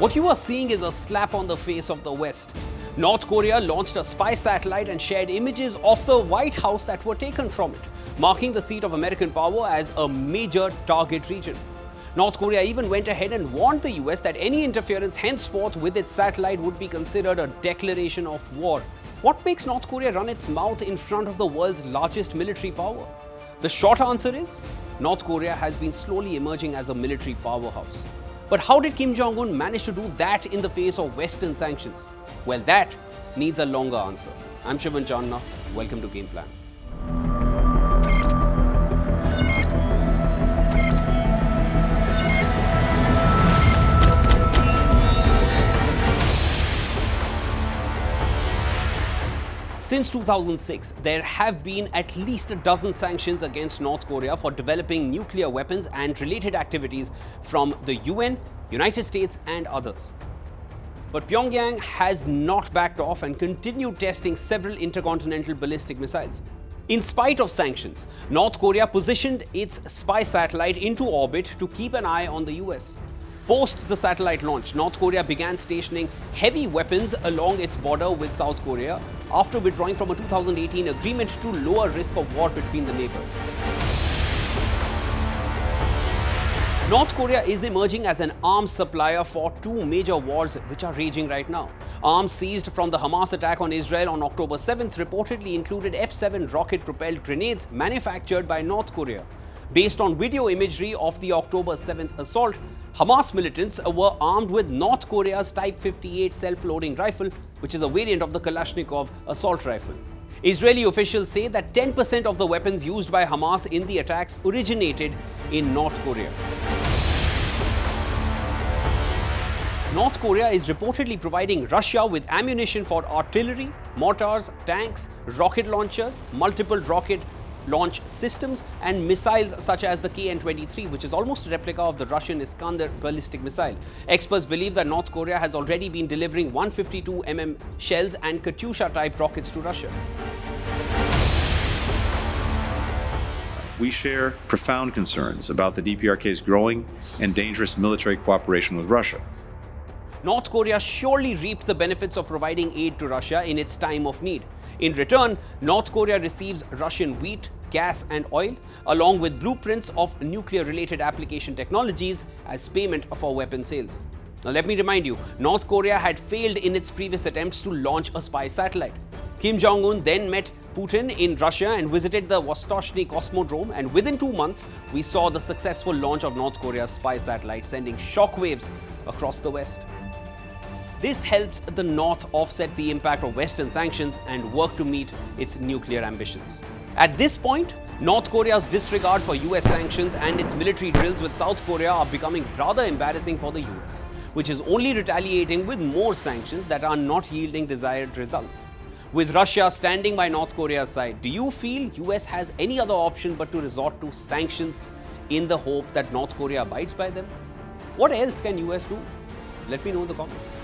What you are seeing is a slap on the face of the West. North Korea launched a spy satellite and shared images of the White House that were taken from it, marking the seat of American power as a major target region. North Korea even went ahead and warned the US that any interference henceforth with its satellite would be considered a declaration of war. What makes North Korea run its mouth in front of the world's largest military power? The short answer is, North Korea has been slowly emerging as a military powerhouse. But how did Kim Jong Un manage to do that in the face of Western sanctions? Well, that needs a longer answer. I'm Shivan Chanana. Welcome to Game Plan. Since 2006, there have been at least a dozen sanctions against North Korea for developing nuclear weapons and related activities from the UN, United States, and others. But Pyongyang has not backed off and continued testing several intercontinental ballistic missiles. In spite of sanctions, North Korea positioned its spy satellite into orbit to keep an eye on the US. Post the satellite launch, North Korea began stationing heavy weapons along its border with South Korea after withdrawing from a 2018 agreement to lower risk of war between the neighbors. North Korea is emerging as an arms supplier for two major wars which are raging right now. Arms seized from the Hamas attack on Israel on October 7th reportedly included F-7 rocket-propelled grenades manufactured by North Korea. Based on video imagery of the October 7th assault, Hamas militants were armed with North Korea's Type 58 self-loading rifle, which is a variant of the Kalashnikov assault rifle. Israeli officials say that 10% of the weapons used by Hamas in the attacks originated in North Korea. North Korea is reportedly providing Russia with ammunition for artillery, mortars, tanks, rocket launchers, multiple rocket launch systems, and missiles such as the KN-23, which is almost a replica of the Russian Iskander ballistic missile. Experts believe that North Korea has already been delivering 152mm shells and Katyusha-type rockets to Russia. We share profound concerns about the DPRK's growing and dangerous military cooperation with Russia. North Korea surely reaped the benefits of providing aid to Russia in its time of need. In return, North Korea receives Russian wheat, gas, and oil, along with blueprints of nuclear-related application technologies as payment for weapon sales. Now, let me remind you, North Korea had failed in its previous attempts to launch a spy satellite. Kim Jong Un then met Putin in Russia and visited the Vostochny Cosmodrome, and within 2 months, we saw the successful launch of North Korea's spy satellite, sending shockwaves across the West. This helps the North offset the impact of Western sanctions and work to meet its nuclear ambitions. At this point, North Korea's disregard for US sanctions and its military drills with South Korea are becoming rather embarrassing for the US, which is only retaliating with more sanctions that are not yielding desired results. With Russia standing by North Korea's side, do you feel US has any other option but to resort to sanctions in the hope that North Korea abides by them? What else can US do? Let me know in the comments.